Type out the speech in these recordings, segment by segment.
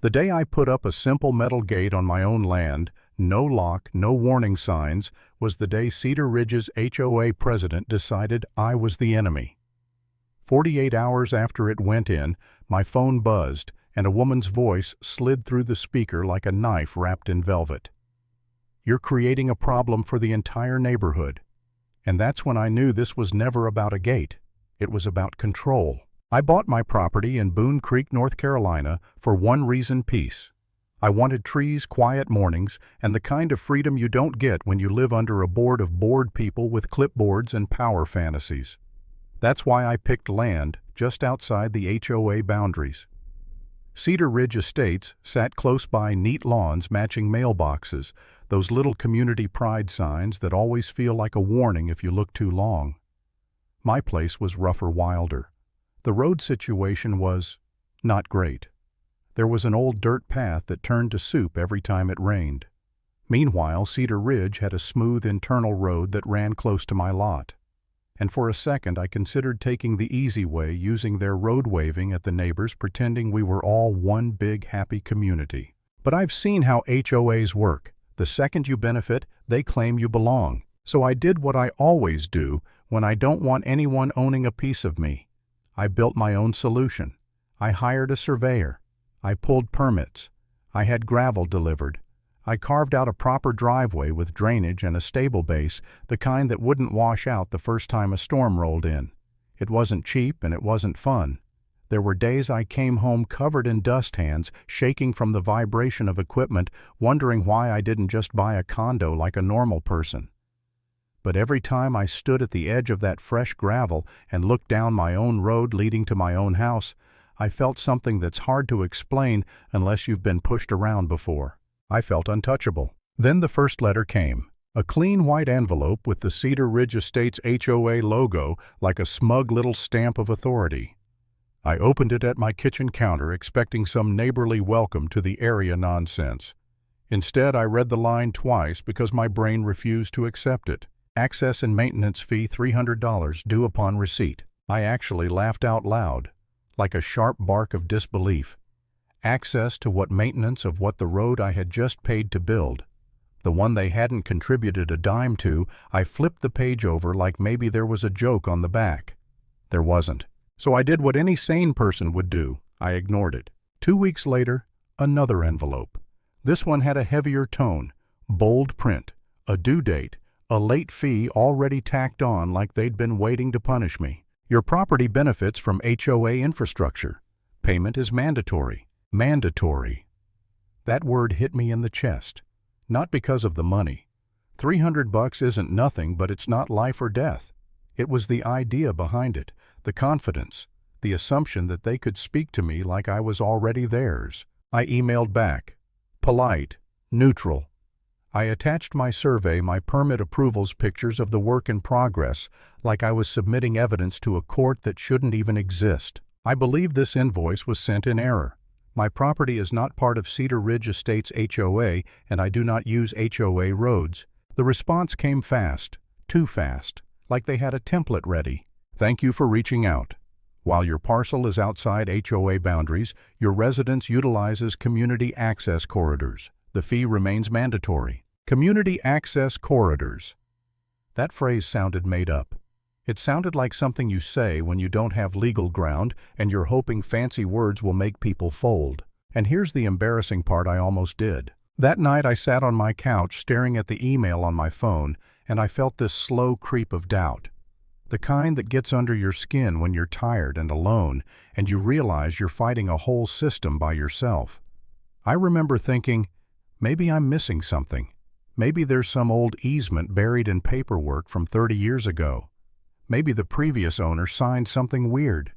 The day I put up a simple metal gate on my own land, no lock, no warning signs, was the day Cedar Ridge's HOA president decided I was the enemy. 48 hours after it went in, my phone buzzed, and a woman's voice slid through the speaker like a knife wrapped in velvet. "You're creating a problem for the entire neighborhood." And that's when I knew this was never about a gate. It was about control. I bought my property in Boone Creek, North Carolina, for one reason: peace. I wanted trees, quiet mornings, and the kind of freedom you don't get when you live under a board of bored people with clipboards and power fantasies. That's why I picked land just outside the HOA boundaries. Cedar Ridge Estates sat close by neat lawns matching mailboxes, those little community pride signs that always feel like a warning if you look too long. My place was rougher, wilder. The road situation was not great. There was an old dirt path that turned to soup every time it rained. Meanwhile, Cedar Ridge had a smooth internal road that ran close to my lot. And for a second I considered taking the easy way, using their road waving at the neighbors, pretending we were all one big happy community. But I've seen how HOAs work. The second you benefit, they claim you belong. So I did what I always do when I don't want anyone owning a piece of me. I built my own solution. I hired a surveyor. I pulled permits. I had gravel delivered. I carved out a proper driveway with drainage and a stable base, the kind that wouldn't wash out the first time a storm rolled in. It wasn't cheap and it wasn't fun. There were days I came home covered in dust hands, shaking from the vibration of equipment, wondering why I didn't just buy a condo like a normal person. But every time I stood at the edge of that fresh gravel and looked down my own road leading to my own house, I felt something that's hard to explain unless you've been pushed around before. I felt untouchable. Then the first letter came. A clean white envelope with the Cedar Ridge Estates HOA logo like a smug little stamp of authority. I opened it at my kitchen counter, expecting some neighborly welcome to the area nonsense. Instead, I read the line twice because my brain refused to accept it. Access and maintenance fee $300 due upon receipt. I actually laughed out loud, like a sharp bark of disbelief. Access to what maintenance of what the road I had just paid to build? The one they hadn't contributed a dime to. I flipped the page over like maybe there was a joke on the back. There wasn't. So I did what any sane person would do. I ignored it. 2 weeks later, another envelope. This one had a heavier tone, bold print, a due date, a late fee already tacked on like they'd been waiting to punish me. Your property benefits from HOA infrastructure. Payment is mandatory. Mandatory. That word hit me in the chest. Not because of the money. $300 isn't nothing, but it's not life or death. It was the idea behind it, the confidence, the assumption that they could speak to me like I was already theirs. I emailed back. Polite, neutral. I attached my survey, my permit approvals, pictures of the work in progress, like I was submitting evidence to a court that shouldn't even exist. I believe this invoice was sent in error. My property is not part of Cedar Ridge Estates HOA, and I do not use HOA roads. The response came fast, too fast, like they had a template ready. Thank you for reaching out. While your parcel is outside HOA boundaries, your residence utilizes community access corridors. The fee remains mandatory. Community access corridors. That phrase sounded made up. It sounded like something you say when you don't have legal ground and you're hoping fancy words will make people fold. And here's the embarrassing part: I almost did. That night I sat on my couch staring at the email on my phone, and I felt this slow creep of doubt. The kind that gets under your skin when you're tired and alone and you realize you're fighting a whole system by yourself. I remember thinking, maybe I'm missing something. Maybe there's some old easement buried in paperwork from 30 years ago. Maybe the previous owner signed something weird.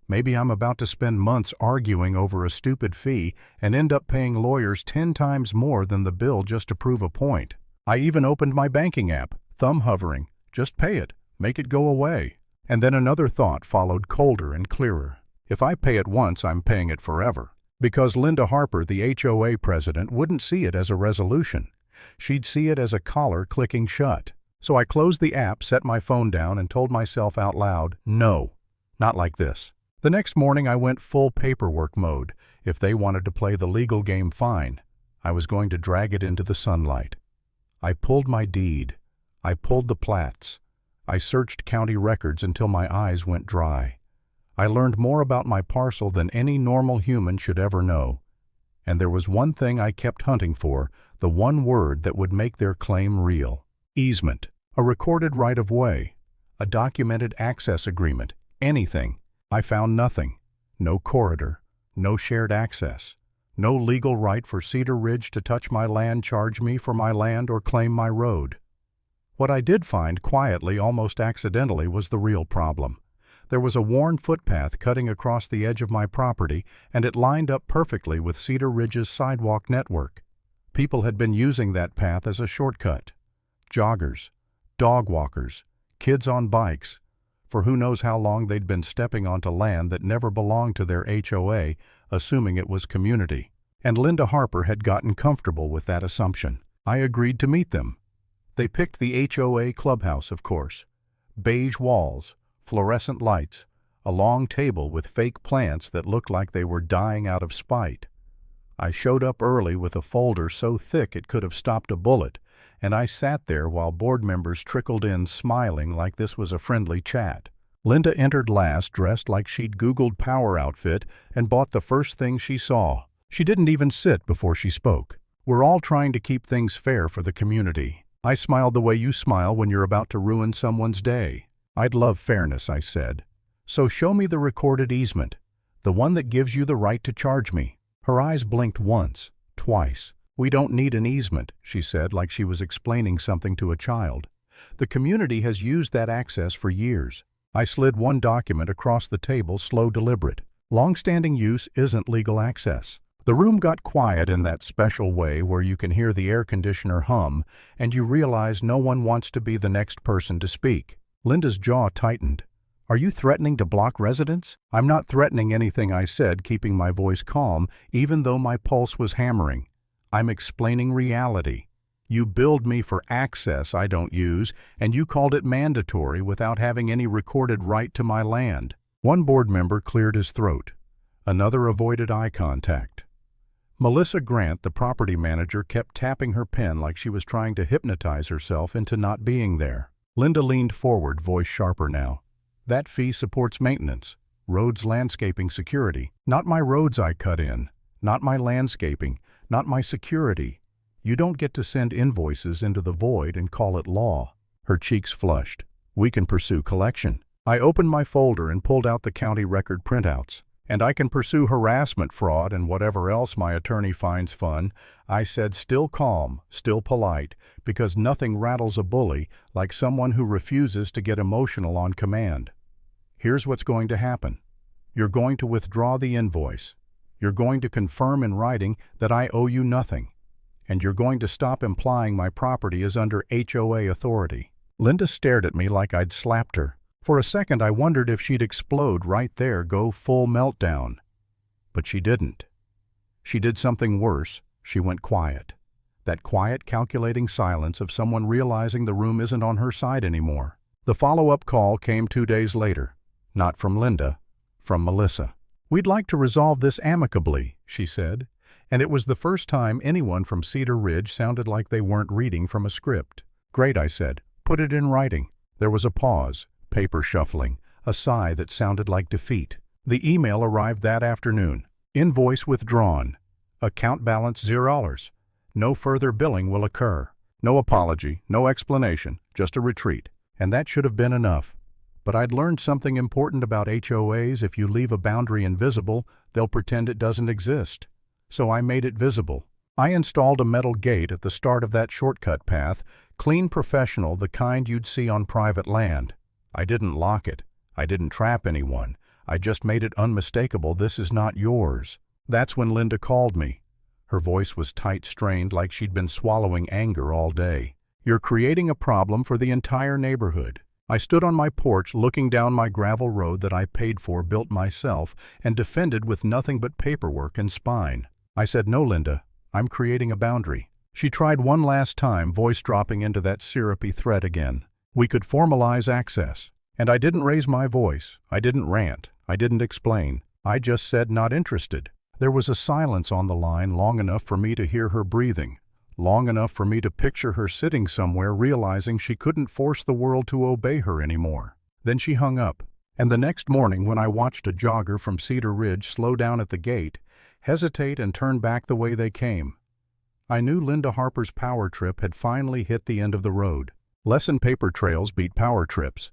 Maybe I'm about to spend months arguing over a stupid fee and end up paying lawyers 10 times more than the bill just to prove a point. I even opened my banking app, thumb hovering. Just pay it. Make it go away. And then another thought followed, colder and clearer. If I pay it once, I'm paying it forever. Because Linda Harper, the HOA president, wouldn't see it as a resolution. She'd see it as a collar clicking shut. So I closed the app, set my phone down, and told myself out loud, no, not like this. The next morning I went full paperwork mode. If they wanted to play the legal game, fine. I was going to drag it into the sunlight. I pulled my deed. I pulled the plats. I searched county records until my eyes went dry. I learned more about my parcel than any normal human should ever know. And there was one thing I kept hunting for, the one word that would make their claim real. Easement. A recorded right-of-way. A documented access agreement. Anything. I found nothing. No corridor. No shared access. No legal right for Cedar Ridge to touch my land, charge me for my land, or claim my road. What I did find quietly, almost accidentally, was the real problem. There was a worn footpath cutting across the edge of my property, and it lined up perfectly with Cedar Ridge's sidewalk network. People had been using that path as a shortcut. Joggers, dog walkers, kids on bikes. For who knows how long they'd been stepping onto land that never belonged to their HOA, assuming it was community. And Linda Harper had gotten comfortable with that assumption. I agreed to meet them. They picked the HOA clubhouse, of course. Beige walls, fluorescent lights, a long table with fake plants that looked like they were dying out of spite. I showed up early with a folder so thick it could have stopped a bullet, and I sat there while board members trickled in smiling like this was a friendly chat. Linda entered last, dressed like she'd Googled power outfit and bought the first thing she saw. She didn't even sit before she spoke. We're all trying to keep things fair for the community. I smiled the way you smile when you're about to ruin someone's day. I'd love fairness, I said. So show me the recorded easement, the one that gives you the right to charge me. Her eyes blinked once, twice. We don't need an easement, she said, like she was explaining something to a child. The community has used that access for years. I slid one document across the table, slow, deliberate. Long-standing use isn't legal access. The room got quiet in that special way where you can hear the air conditioner hum, and you realize no one wants to be the next person to speak. Linda's jaw tightened. Are you threatening to block residents? I'm not threatening anything, I said, keeping my voice calm, even though my pulse was hammering. I'm explaining reality. You billed me for access I don't use, and you called it mandatory without having any recorded right to my land. One board member cleared his throat. Another avoided eye contact. Melissa Grant, the property manager, kept tapping her pen like she was trying to hypnotize herself into not being there. Linda leaned forward, voice sharper now. That fee supports maintenance, roads, landscaping, security. Not my roads I cut in, not my landscaping, not my security. You don't get to send invoices into the void and call it law. Her cheeks flushed. We can pursue collection. I opened my folder and pulled out the county record printouts. And I can pursue harassment, fraud, and whatever else my attorney finds fun, I said, still calm, still polite, because nothing rattles a bully like someone who refuses to get emotional on command. Here's what's going to happen. You're going to withdraw the invoice. You're going to confirm in writing that I owe you nothing. And you're going to stop implying my property is under HOA authority. Linda stared at me like I'd slapped her. For a second I wondered if she'd explode right there, go full meltdown. But she didn't. She did something worse. She went quiet. That quiet, calculating silence of someone realizing the room isn't on her side anymore. The follow-up call came 2 days later. Not from Linda, from Melissa. We'd like to resolve this amicably, she said. And it was the first time anyone from Cedar Ridge sounded like they weren't reading from a script. Great, I said. Put it in writing. There was a pause. Paper shuffling, a sigh that sounded like defeat. The email arrived that afternoon. Invoice withdrawn. Account balance $0. No further billing will occur. No apology, no explanation, just a retreat. And that should have been enough. But I'd learned something important about HOAs. If you leave a boundary invisible, they'll pretend it doesn't exist. So I made it visible. I installed a metal gate at the start of that shortcut path, clean, professional, the kind you'd see on private land. I didn't lock it. I didn't trap anyone. I just made it unmistakable. This is not yours. That's when Linda called me. Her voice was tight, strained, like she'd been swallowing anger all day. You're creating a problem for the entire neighborhood. I stood on my porch looking down my gravel road that I paid for, built myself, and defended with nothing but paperwork and spine. I said, no, Linda, I'm creating a boundary. She tried one last time, voice dropping into that syrupy threat again. We could formalize access. And I didn't raise my voice. I didn't rant. I didn't explain. I just said not interested. There was a silence on the line long enough for me to hear her breathing, long enough for me to picture her sitting somewhere realizing she couldn't force the world to obey her anymore. Then she hung up. And the next morning when I watched a jogger from Cedar Ridge slow down at the gate, hesitate and turn back the way they came, I knew Linda Harper's power trip had finally hit the end of the road. Lesson paper trails beat power trips.